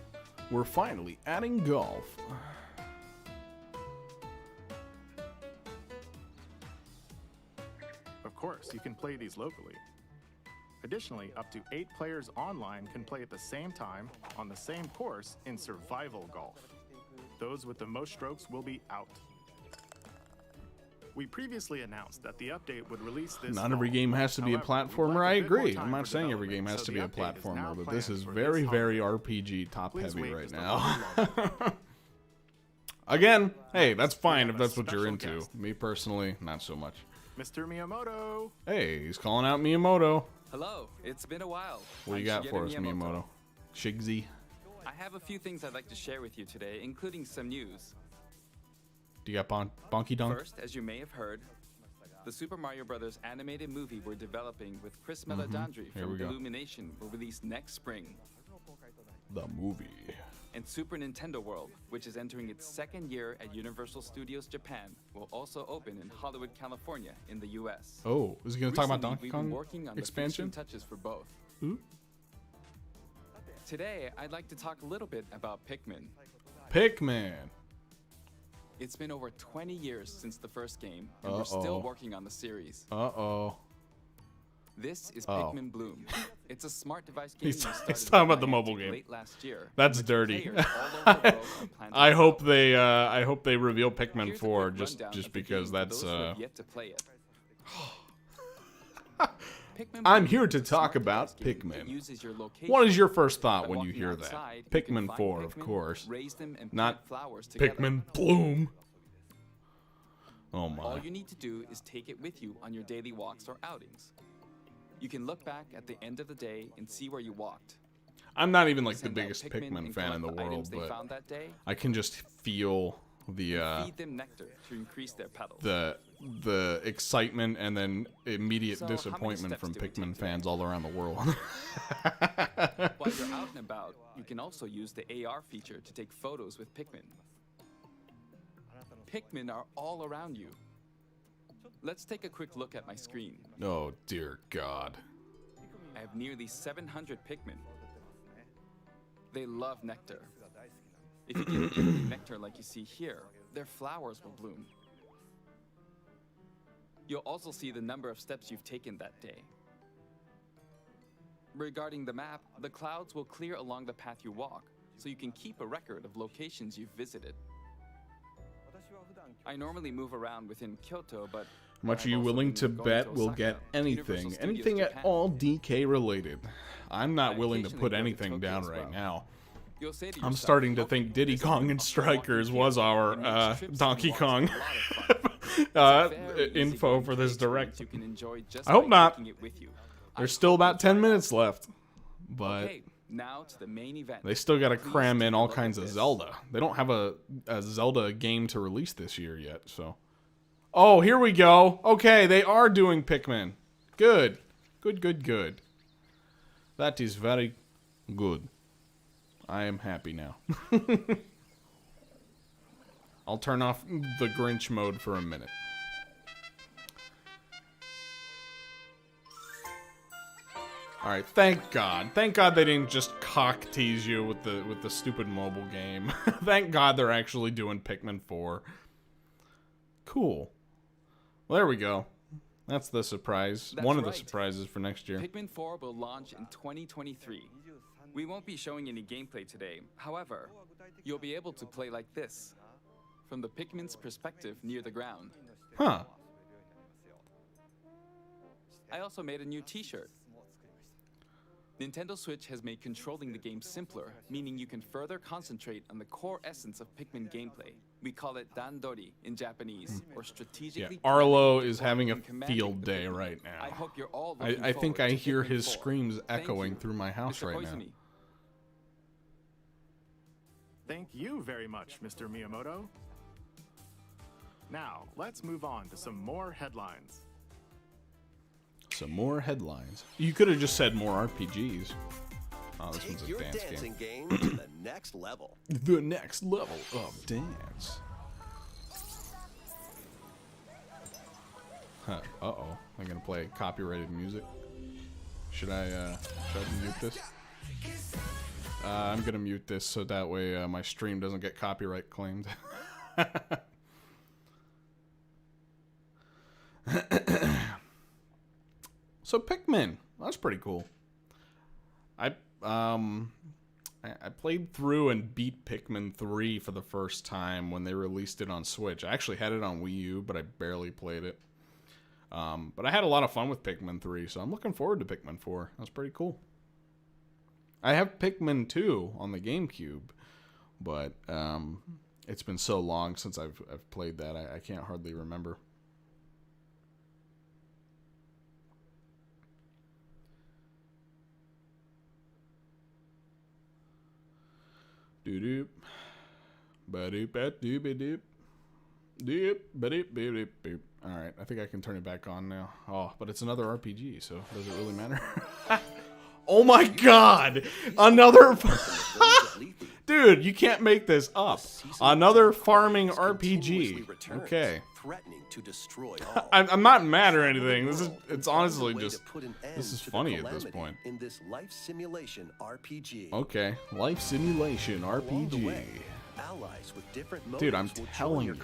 We're finally adding golf. Of course, you can play these locally. Additionally, up to 8 players online can play at the same time on the same course in survival golf. Those with the most strokes will be out. We previously announced that the update would release this Not every fall. game has to be a However, we'd platformer. like I a bit more agree. time I'm not for saying every game development, has so to the be a update is now platformer, but this planned is for very, this very holiday. RPG top Please heavy wait right just a now. little longer. Again, hey, that's we fine have if a that's what you're special into. guest. Me personally, not so much. Mr. Miyamoto. Hey, he's calling out Miyamoto. Hello, it's been a while. What do you I'm got for us, Shigeru Miyamoto? Shigsy. I have a few things I'd like to share with you today, including some news. Do you got Bonky Dunk? First, as you may have heard, the Super Mario Bros. Animated movie we're developing with Chris Meledandri Here from we go. Illumination will release next spring. The movie. And Super Nintendo World, which is entering its second year at Universal Studios Japan, will also open in Hollywood, California, in the U.S. Oh, is he going to talk about Recently, Donkey we've been Kong working on expansion? the finishing touches for both. Ooh. Today, I'd like to talk a little bit about Pikmin. Pikmin. It's been over 20 years since the first game, and we're still working on the series. Uh-oh. This is Oh. Pikmin Bloom. It's a smart device game. He's we started talking about the with mobile Niantic game. late last year, That's with dirty. players all over the world on planet I hope Earth. I hope they reveal Pikmin Here's a 4 quick just rundown of the because game for that's those who have yet to play it. Pikmin I'm Bloom here is to a talk smart about device game that Pikmin. uses your location. What is your first thought By when you walking hear that? outside, you can Pikmin find 4, of Pikmin, course. raise them, and Not plant flowers together. Pikmin Bloom. Oh All my. you need to do is take it with you on your daily walks or outings. You can look back at the end of the day and see where you walked. I'm not even like the Send out biggest Pikmin Pikmin and fan in the collect world, items they but found that day. I can just feel the Feed them nectar to increase their petals. the excitement and then immediate So, how many disappointment steps from do we Pikmin take fans all around the world. While you're out and about, you can also use the AR feature to take photos with Pikmin. Pikmin are all around you. Let's take a quick look at my screen. Oh dear God. I have nearly 700 Pikmin. They love nectar. If you give Pikmin nectar like you see here, their flowers will bloom. You'll also see the number of steps you've taken that day. Regarding the map, the clouds will clear along the path you walk, so you can keep a record of locations you've visited. I normally move around within Kyoto, but How much I've are you also willing been to going bet to we'll Osaka, get anything? Universal Studios Anything at Japan. all DK related. I'm not I willing to occasionally put go to anything Tokyo down as right well. now. You'll say to I'm yourself, starting to "Okay, think Diddy this Kong is and a Strikers walking was field. our It makes trips and Donkey walks Kong a lot of fun. It's a very easy info game for this experience direct. you can enjoy just I hope by not. taking it with you. There's I still hope about you'll 10 try it. minutes left, but Okay, now to the main event. they still got to Please cram take in a all look kinds at of this. Zelda. They don't have a Zelda game to release this year yet, so. Oh, here we go. Okay, they are doing Pikmin. Good. Good. That is very good. I am happy now. I'll turn off the Grinch mode for a minute. All right, thank God. Thank God they didn't just cock tease you with the stupid mobile game. Thank God they're actually doing Pikmin 4. Cool. Well, there we go. That's the surprise. That's One of the right. surprises for next year. Pikmin 4 will launch in 2023. We won't be showing any gameplay today. However, you'll be able to play like this, from the Pikmin's perspective near the ground. Huh. I also made a new t-shirt. Nintendo Switch has made controlling the game simpler, meaning you can further concentrate on the core essence of Pikmin gameplay. We call it dandori in Japanese, or Yeah, strategically. Arlo planning, is having a deploying, and commanding field the day Pikmin. right now. I hope you're all looking I think forward I to hear Pikmin his 4. screams Thank echoing you. through my house Mr. right now. Koizumi. Thank you very much, Mr. Miyamoto. Now, let's move on to some more headlines. Some more headlines. You could have just said more RPGs. Oh, this one's Take a your dance dancing game. game to the next level. The next level of dance. Huh. Uh-oh. I'm gonna play copyrighted music. Should I mute this? I'm gonna mute this so that way my stream doesn't get copyright claimed. So Pikmin, that's pretty cool. I played through and beat Pikmin 3 for the first time when they released it on Switch. I actually had it on Wii U, but I barely played it. But I had a lot of fun with Pikmin 3, so I'm looking forward to Pikmin 4. That's pretty cool. I have Pikmin 2 on the GameCube, but it's been so long since I've played that, I can't hardly remember. Doop ba-doop doop doop doop ba-doop doop doop. All right, I think I can turn it back on now. Oh, but it's another RPG, so does it really matter? Oh my God! Another dude, you can't make this up. Another farming RPG. Okay. Threatening to destroy all. I'm not mad or anything. It's honestly just this is funny at this point. In this life simulation RPG. Okay, life simulation RPG. Allies with different Dude, I'm telling you,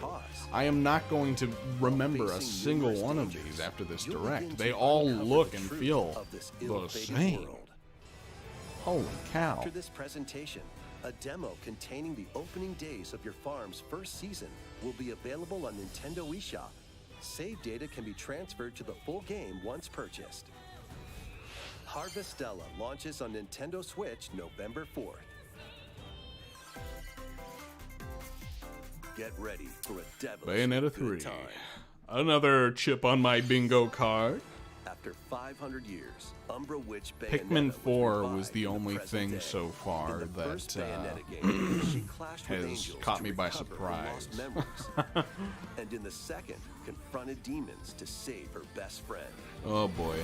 I am not going to remember a single one of these after this direct. They all look and feel the same. Holy cow. After this presentation, a demo containing the opening days of your farm's first season will be available on Nintendo eShop. Save data can be transferred to the full game once purchased. Harvestella launches on Nintendo Switch November 4th. Get ready for a devilish Bayonetta good 3. time. Another chip on my bingo card. After 500 years, Umbra Witch Pikmin Bayonetta 4 was was the revived in only present thing day. so far In the that first Bayonetta game, she clashed with has angels caught to me by recover her lost surprise. memories. And in the second, confronted demons to save her best friend. Oh boy.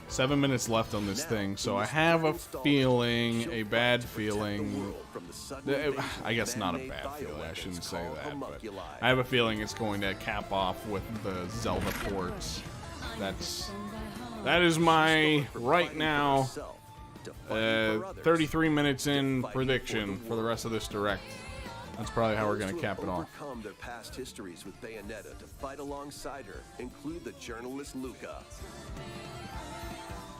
7 minutes left on this Now, thing, so in I this have a installment, feeling, she'll a fight bad to protect the feeling. world from the sudden invasion I of guess not a man-made bad feeling, I shouldn't bioweapons say called that, but homunculi. I have a feeling it's going to cap off with the Zelda ports. That is my, right now, 33 minutes in prediction for the rest of this direct. That's probably how we're going to cap it off. Overcome their past histories with Bayonetta to fight alongside her include the journalist Luca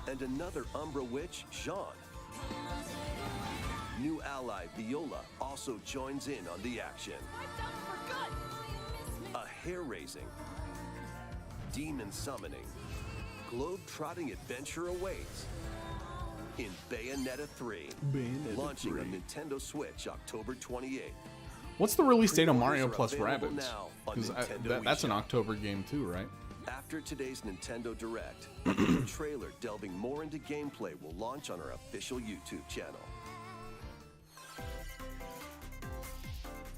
and another Umbra witch, Jean. New ally Viola also joins in on the action. A hair-raising, demon summoning, globe-trotting adventure awaits in Bayonetta 3, launching on Nintendo Switch October 28th. What's the release date on Mario Pre-orders are plus available Rabbids? now on 'Cause Nintendo that's an eShop. October game too, right? After today's Nintendo Direct, a new trailer delving more into gameplay will launch on our official YouTube channel.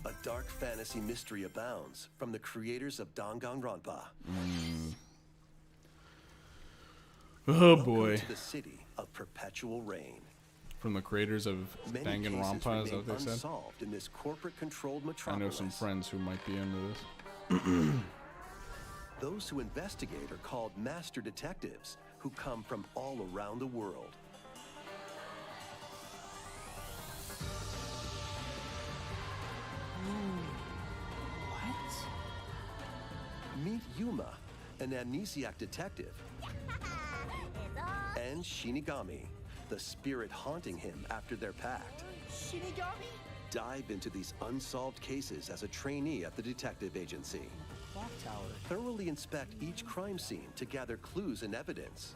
A dark fantasy mystery abounds from the creators of Danganronpa. Oh Welcome boy. to the city of perpetual rain. From the creators of Many Danganronpa, cases is that what remain they said? unsolved in this corporate-controlled I metropolis. know some friends who might be into this. Those who investigate are called master detectives, who come from all around the world. Meet Yuma, an amnesiac detective, and Shinigami, the spirit haunting him after their pact. Shinigami? Dive into these unsolved cases as a trainee at the detective agency. Clock tower. Thoroughly inspect each crime scene to gather clues and evidence.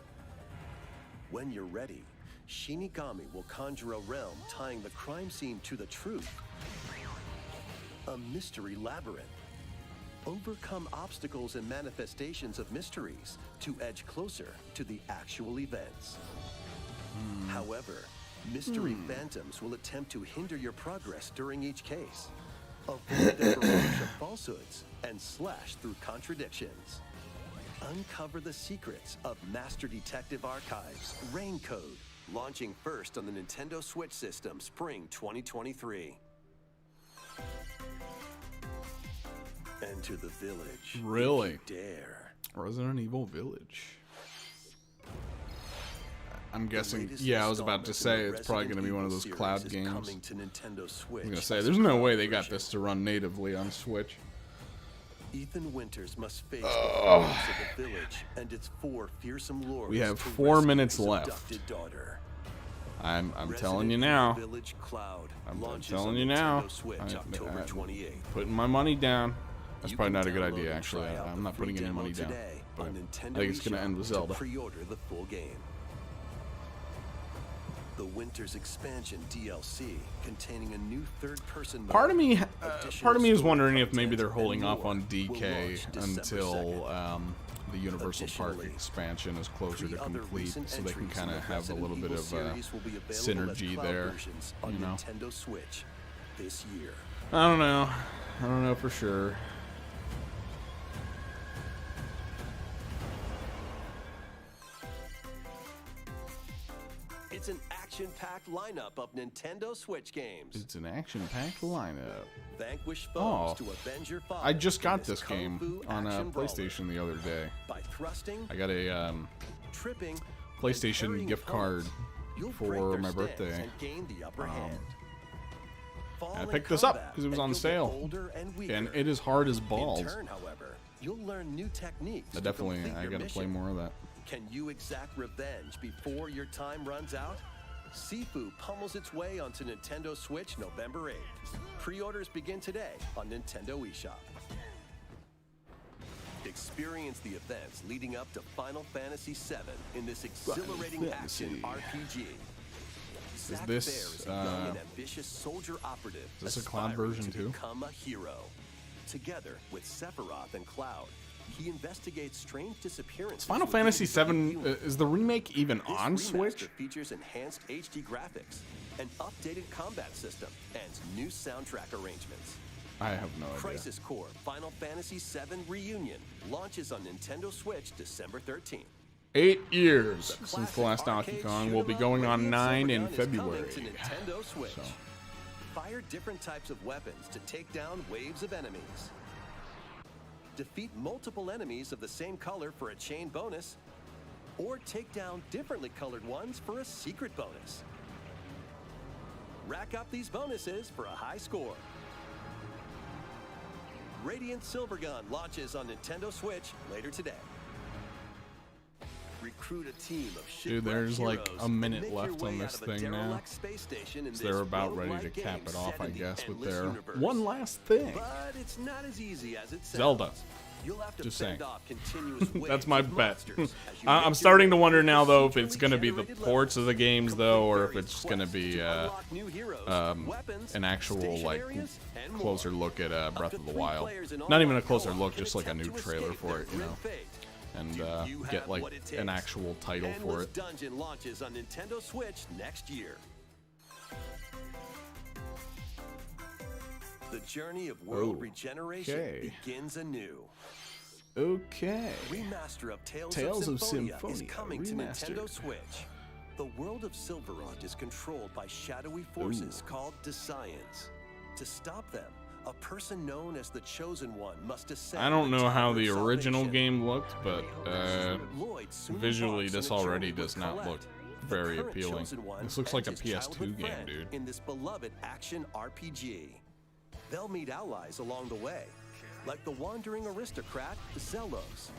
When you're ready, Shinigami will conjure a realm tying the crime scene to the truth. A mystery labyrinth. Overcome obstacles and manifestations of mysteries to edge closer to the actual events. However, mystery phantoms will attempt to hinder your progress during each case. Avoid the barrage of falsehoods and slash through contradictions. Uncover the secrets of Master Detective Archives Rain Code, launching first on the Nintendo Switch system spring 2023. Enter the village. Really? If you dare. Resident Evil Village. I'm guessing, latest yeah, I was about to installment say in the it's probably going to be Resident one of Evil those series cloud is games. coming to Nintendo Switch I'm going to say, as there's a no cloud way they got version. this to run natively on Switch. Ethan Winters must face the horrors of the village and its 4 fearsome lords. We have to 4 rescue minutes his left. abducted daughter. I'm telling you now. Village Cloud I'm launches telling on you now. Nintendo Switch October 28th. Putting my money down. That's You probably can not a good download idea, and actually. try out I'm the not free putting any demo money down. today But on I Nintendo think it's going to eShop end with to Zelda. pre-order the full game. The Winter's Expansion DLC, containing a new third-person Part of me, additional is story wondering if content, maybe they're and holding off more on will DK launch December until 2nd. the Universal Park Additionally, expansion is closer to 3 other complete, recent so they can entries kind in of the have a little Resident bit Evil of series will be available as synergy cloud there. versions on You know, Nintendo Switch this year. I don't know. I don't know for sure. It's an action-packed lineup of Nintendo Switch games. It's an action-packed lineup. Vanquish foes Oh, to avenge your father. I just got in this kung game fu on action brawler. PlayStation the other day. By thrusting, I got a tripping, PlayStation and parrying gift card opponents, you'll for break their my stance birthday. and gain the upper hand. Fall I in picked this up combat, because it was and on you'll get sale, older and weaker. and it is hard as balls. In turn, however, you'll learn new techniques. I to definitely, complete I your gotta play mission. more of that. Can you exact revenge before your time runs out? Sifu pummels its way onto Nintendo Switch November 8th. Pre-orders begin today on Nintendo eShop. Experience the events leading up to Final Fantasy VII in this exhilarating action RPG. Zack this, Fair is a young and ambitious soldier operative is this a cloud aspiring version to too? become a hero. Together with Sephiroth and Cloud, he investigates strange disappearances. Final within Fantasy the VII, universe. is the remake even This on remaster Switch? features enhanced HD graphics, an updated combat system, and new soundtrack arrangements. I have no idea. Crisis Core Final Fantasy VII Reunion launches on Nintendo Switch December 13th. 8 years since the Classic last Donkey arcade Kong. We'll be shoot 'em going up on Radiant 9 in Silvergun is coming February. to Nintendo Switch. So. Fire different types of weapons to take down waves of enemies. Defeat multiple enemies of the same color for a chain bonus, or take down differently colored ones for a secret bonus. Rack up these bonuses for a high score. Radiant Silvergun launches on Nintendo Switch later today. Recruit a team of Dude, there's like a minute left on this thing now. So So they're about ready to cap it off, I guess, with their universe. one last thing. But it's not as easy as it sounds. Zelda. You'll have to Just fend saying. off continuous That's waves my of bet. monsters as you I'm make starting your to way wonder through now, though, if it's procedurally going to be the generated ports of the levels. games, though, or if Complete it's going to various be quests to unlock new heroes, weapons, an actual, station like, areas, and more. closer look at Breath Up of to the 3 Wild. players in Not even online a closer co-op look, can just like a attempt new to trailer escape for their it, you grim know. fate. And Do you get have like what it an takes? actual title for Endless it. Dungeon launches on Nintendo Switch next year. The journey of world regeneration Okay. begins anew. Okay. Remaster of Tales of of Symphonia is Symphonia coming to remastered. Nintendo Switch. The world of Silverrot is controlled by shadowy forces called Descience. To stop them, a person known as the Chosen One must ascend I don't the know how Tower the of original Salvation. game looked, but Lloyd soon visually embarks this on a already journey does with not Colette, look the very current appealing. Chosen One, This looks like a and his PS2 childhood game, friend dude. In this beloved action RPG. They'll meet allies along the way, like the wandering aristocrat Zelos,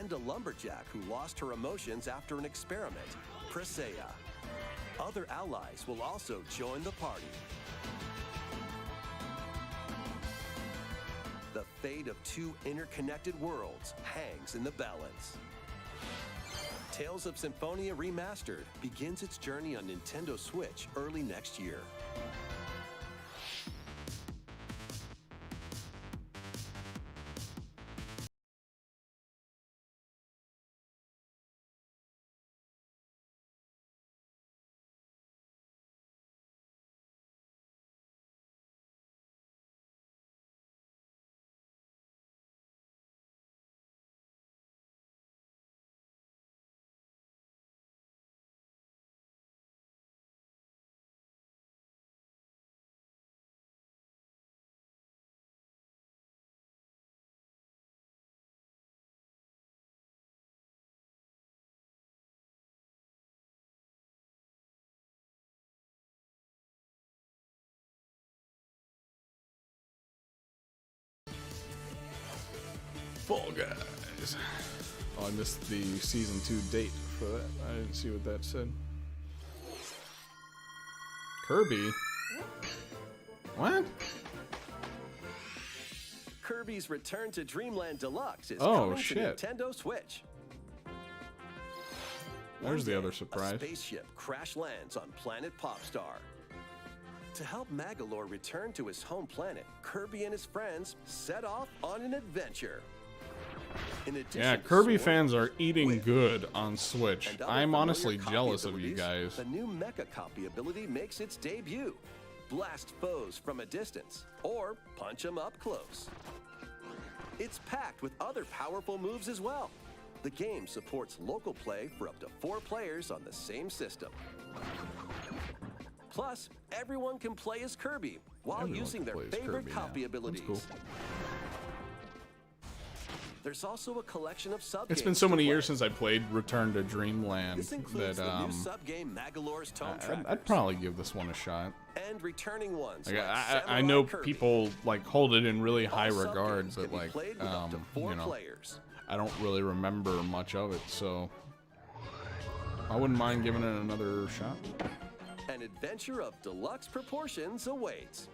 and a lumberjack who lost her emotions after an experiment, Presea. Other allies will also join the party. The fate of 2 interconnected worlds hangs in the balance. Tales of Symphonia Remastered begins its journey on Nintendo Switch early next year. Fall Guys. Oh, I missed the season 2 date for that. I didn't see what that said. Kirby? What? Kirby's Return to Dreamland Deluxe is Oh, coming shit. to Nintendo Switch. There's the One other day, surprise. A spaceship crash lands on planet Popstar. To help Magalore return to his home planet, Kirby and his friends set off on an adventure. In addition Yeah, to Kirby sword, fans are eating whip, good on Switch. and other I'm familiar honestly copy jealous of you abilities, guys. The new Mecha Copy ability makes its debut. Blast foes from a distance, or punch them up close. It's packed with other powerful moves as well. The game supports local play for up to 4 players on the same system. Plus, everyone can play as Kirby while Everyone using can their play as favorite Kirby, copy yeah. abilities. That's cool. There's also a collection of sub. It's been so many years since I played Return to Dreamland This includes that the new sub-game Magalore's Tone Trackers. I'd probably give this one a shot. And returning ones. Like, like I Samurai know Kirby. people like hold it in really high All regard, sub-games but can be like played with up to 4 you know, players. I don't really remember much of it, so I wouldn't mind giving it another shot. An adventure of deluxe proportions awaits.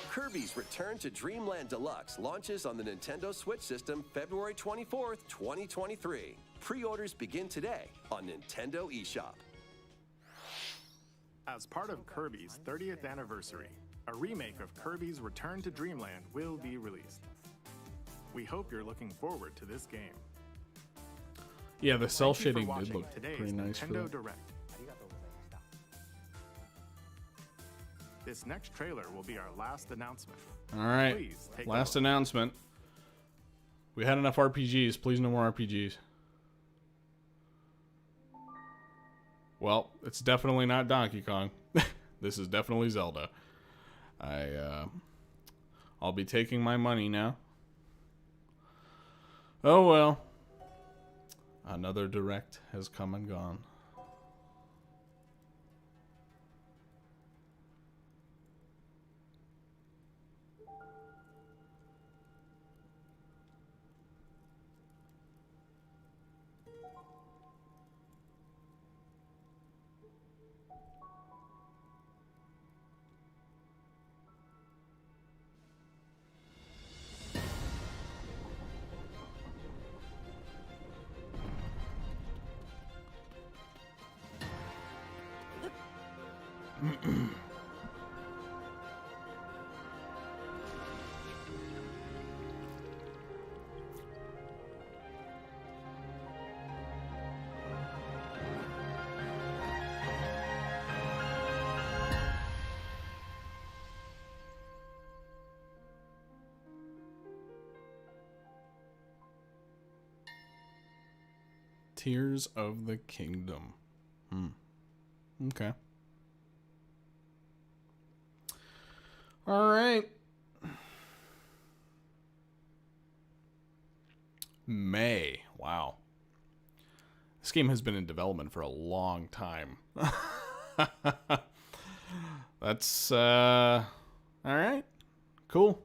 Kirby's Return to Dreamland Deluxe launches on the Nintendo Switch system February 24th, 2023. Pre-orders begin today on Nintendo eShop. As part of Kirby's 30th anniversary, a remake of Kirby's Return to Dreamland will be released. We hope you're looking forward to this game. Yeah, the cell Thank you for shading did watching look today's pretty nice for Nintendo it. Direct. This next trailer will be our last announcement. All right, Please take a last look. announcement. We had enough RPGs. Please, no more RPGs. Well, it's definitely not Donkey Kong. This is definitely Zelda. I'll be taking my money now. Oh well. Another Direct has come and gone. Tears of the Kingdom. Okay. All right. May. Wow. This game has been in development for a long time. That's all right. Cool.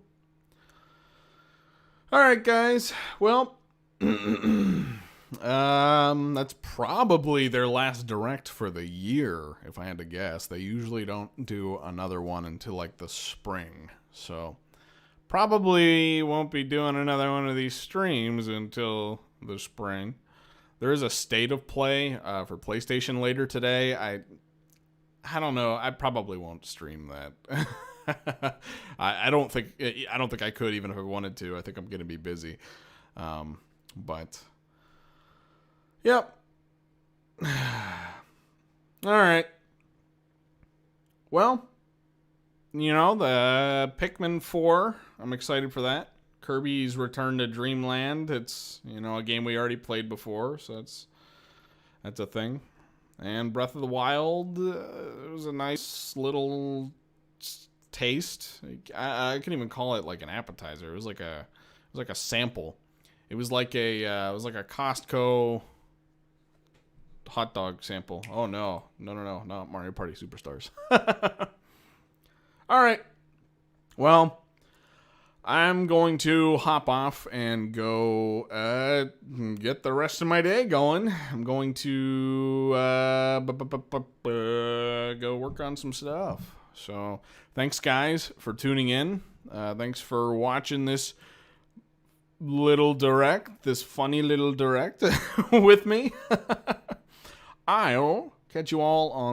All right, guys. Well, that's probably their last Direct for the year, if I had to guess. They usually don't do another one until like the spring, so probably won't be doing another one of these streams until the spring. There is a state of play for PlayStation later today. I don't know. I probably won't stream that. I don't think I could, even if I wanted to. I think I'm gonna be busy. But yep. All right. Well, you know, the Pikmin 4, I'm excited for that. Kirby's Return to Dreamland, it's, you know, a game we already played before, so that's a thing. And Breath of the Wild, it was a nice little taste. I couldn't even call it like an appetizer. It was like a sample. It was like a Costco hot dog sample. Oh no, not Mario Party Superstars. All right. Well, I'm going to hop off and go get the rest of my day going. I'm going to go work on some stuff. So thanks, guys, for tuning in. Thanks for watching this little direct, this funny little direct with me. I'll catch you all on